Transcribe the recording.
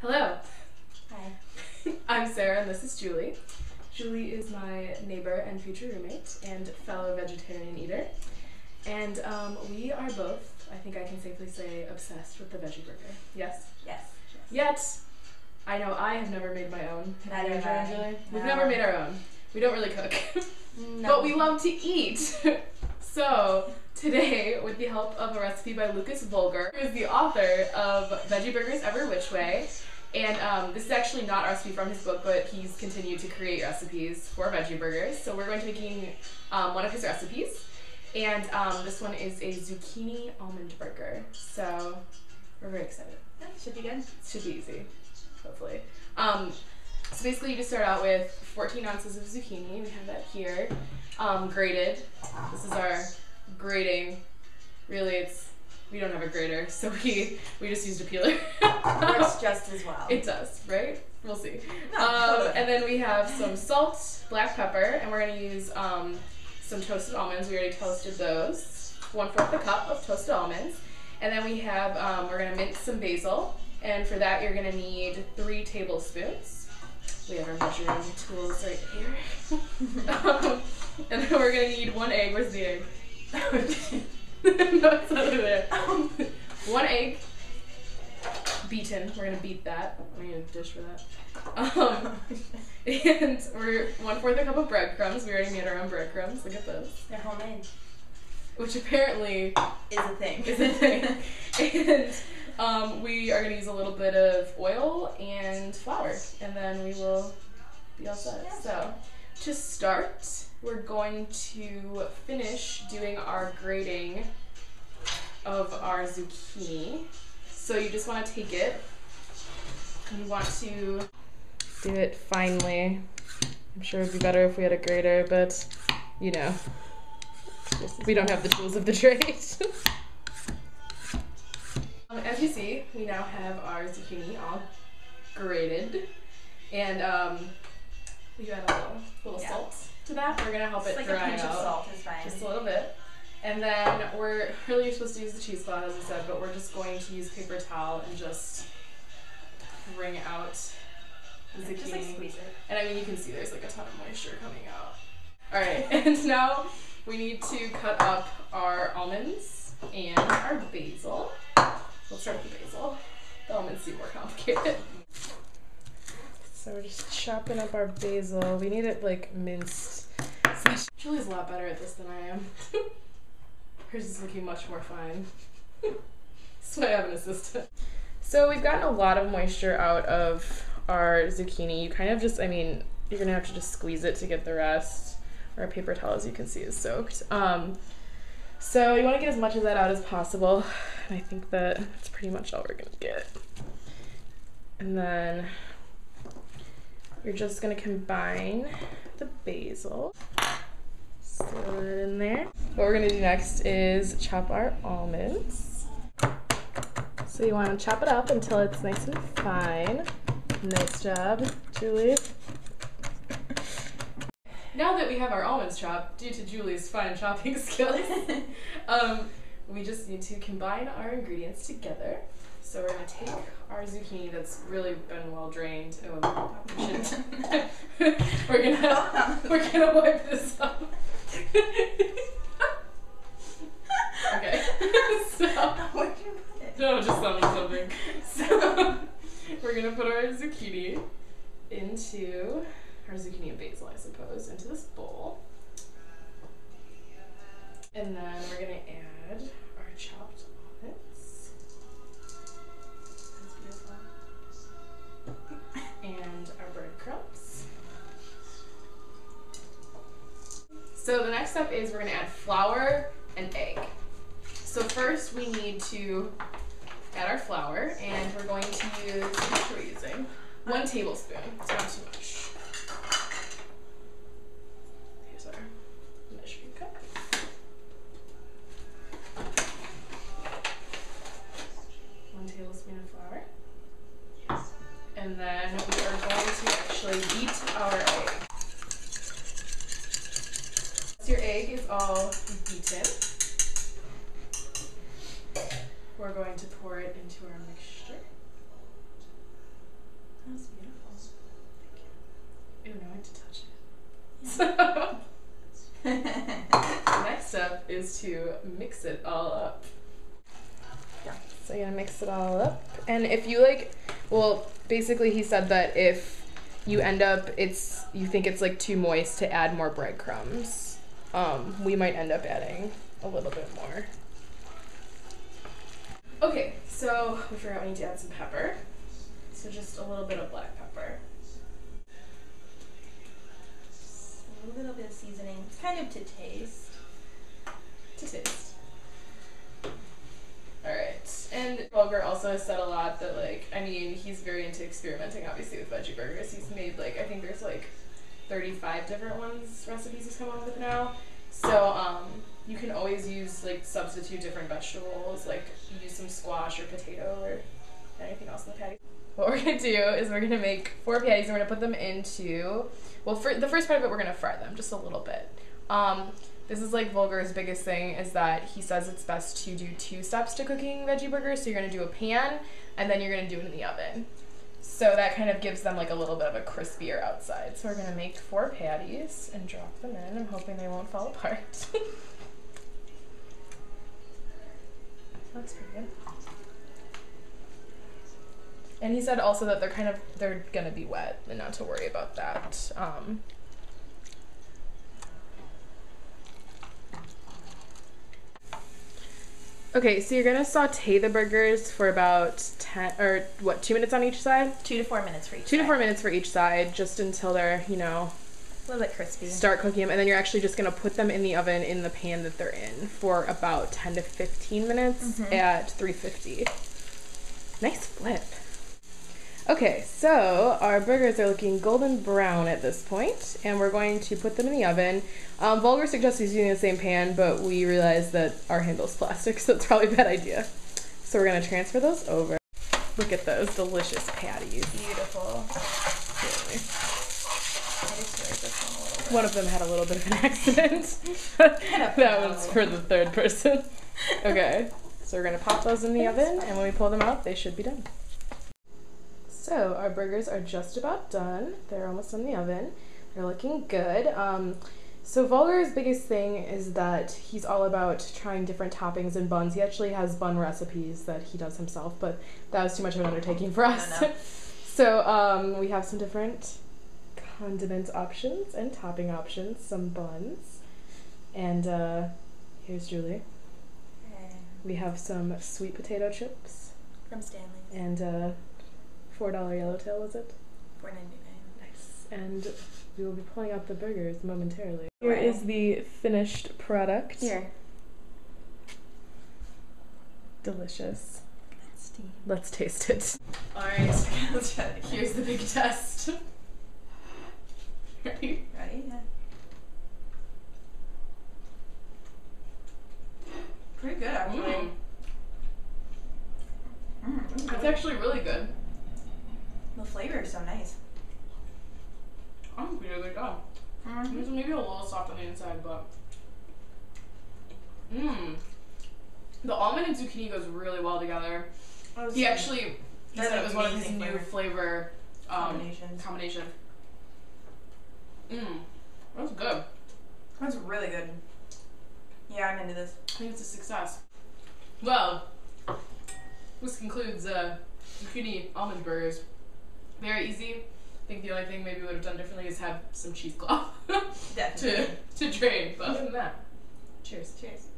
Hello. Hi. I'm Sarah and this is Julie. Julie is my neighbor and future roommate and fellow vegetarian eater. And we are both, I think I can safely say, obsessed with the veggie burger. Yes? Yes. Yet, I know I have never made my own. Neither have I. Julie? No. We've never made our own. We don't really cook. No. But we love to eat. So, today, with the help of a recipe by Lukas Volger, who is the author of Veggie Burgers Every Which Way, and this is actually not a recipe from his book, but he's continued to create recipes for veggie burgers. So we're going to be making one of his recipes, and this one is a zucchini almond burger. So we're very excited. Yeah, should be good. Should be easy, hopefully. So basically you just start out with 14 ounces of zucchini. We have that here, grated. This is our grating. Really, we don't have a grater, so we just used a peeler. Works just as well. It does, right? We'll see. No, and then we have some salt, black pepper, and we're going to use some toasted almonds. We already toasted those. 1/4 a cup of toasted almonds. And then we have, we're going to mince some basil. And for that, you're going to need 3 tablespoons. We have our measuring tools right here. And then we're going to need 1 egg. Where's the egg? No, it's over there. 1 egg, beaten. We're gonna beat that. We need a dish for that. And we're 1/4 a cup of breadcrumbs. We already made our own breadcrumbs. Look at those. They're homemade. Which apparently is a thing. And we are gonna use a little bit of oil and flour, and then we will be all set. Yeah. So to start, we're going to finish doing our grating of our zucchini. So you just want to take it, and you want to do it finely. I'm sure it'd be better if we had a grater, but you know, we don't have the tools of the trade. As you see, we now have our zucchini all grated, and we add a little salt to that. We're gonna help it like dry a pinch out. of salt is fine. Just a little bit. And then we're really supposed to use the cheesecloth, as I said, but we're just going to use paper towel and just wring out the zucchini. Just like squeeze it. And I mean, you can see there's like a ton of moisture coming out. All right, and now we need to cut up our almonds and our basil. We'll start with the basil. The almonds seem more complicated. So we're just chopping up our basil. We need it like minced. Julie's a lot better at this than I am. Hers is looking much more fine. That's why I have an assistant. So we've gotten a lot of moisture out of our zucchini. You kind of just, I mean, you're gonna have to just squeeze it to get the rest. Our paper towel, as you can see, is soaked. So you want to get as much of that out as possible. And I think that that's pretty much all we're gonna get. And then you're just gonna combine the basil. Throw it in there. What we're gonna do next is chop our almonds. So you want to chop it up until it's nice and fine. Nice job, Julie. Now that we have our almonds chopped, due to Julie's fine chopping skills, we just need to combine our ingredients together. So we're gonna take our zucchini that's really been well drained. Oh, shit. we're gonna wipe this up. Okay. So Where'd you put it? no, just something. So we're gonna put our zucchini into our zucchini and basil, I suppose, into this bowl. And then we're gonna add our chopped almonds. That's beautiful. And our breadcrumbs. So the next step is we're gonna add flour and egg. So first we need to add our flour, and we're going to use, how much are we using? 1 tablespoon, it's not too much. Here's our measuring cup. One tablespoon of flour. And then we are going to actually beat our egg. Once your egg is all beaten, we're going to pour it into our mixture. it all up. And if you like, well, basically he said that if you end up, you think it's like too moist to add more breadcrumbs, we might end up adding a little bit more. Okay, so we forgot we need to add some pepper. So just a little bit of black pepper. A little bit of seasoning, kind of to taste. To taste. Alright, and Volger also has said a lot that, like, I mean, he's very into experimenting, obviously, with veggie burgers. He's made, like, I think there's, like, 35 different recipes he's come up with now. So, you can always use, like, substitute different vegetables, like, use some squash or potato or anything else in the patty. What we're gonna do is we're gonna make 4 patties and we're gonna put them into, well, for the first part of it, we're gonna fry them just a little bit. This is like Volger's biggest thing is that he says it's best to do 2 steps to cooking veggie burgers. So you're gonna do a pan and then you're gonna do it in the oven. So that kind of gives them like a little bit of a crispier outside. So we're gonna make 4 patties and drop them in. I'm hoping they won't fall apart. That's pretty good. And he said also that they're gonna be wet and not to worry about that. Okay, so you're gonna saute the burgers for about 2 minutes on each side? 2 to 4 minutes for each 2 to 4 minutes for each side, just until they're, you know, a little bit crispy. Start cooking them, and then you're actually just gonna put them in the oven in the pan that they're in for about 10 to 15 minutes at 350. Nice flip. Okay, so our burgers are looking golden brown at this point, and we're going to put them in the oven. Volger suggests using the same pan, but we realized that our handle's plastic, so it's probably a bad idea. So we're gonna transfer those over. Look at those delicious patties. Beautiful. One of them had a little bit of an accident. That one's for the third person. Okay, so we're gonna pop those in the oven, and when we pull them out, they should be done. So our burgers are just about done. They're almost in the oven. They're looking good. So Volger's biggest thing is that he's all about trying different toppings and buns. He actually has bun recipes that he does himself, but that was too much of an undertaking for us. No. So we have some different condiment options and topping options, some buns. And here's Julie. We have some sweet potato chips. From Stanley's. And $4 yellowtail, was it? $4.99. Nice. And we will be pulling out the burgers momentarily. Here is the finished product. Here. Delicious. Let's taste it. Alright, here's the big test. Ready? Ready? Yeah. Pretty good, actually. It's actually really good. The flavor is so nice. I think we did a good job. It's maybe a little soft on the inside, but the almond and zucchini goes really well together. He said it was one of his new flavor combination. That's good. That's really good. Yeah, I'm into this. I think it's a success. Well, this concludes zucchini almond burgers. Very easy. I think the only thing maybe we would have done differently is have some cheesecloth to drain. But other than that, cheers. Cheers.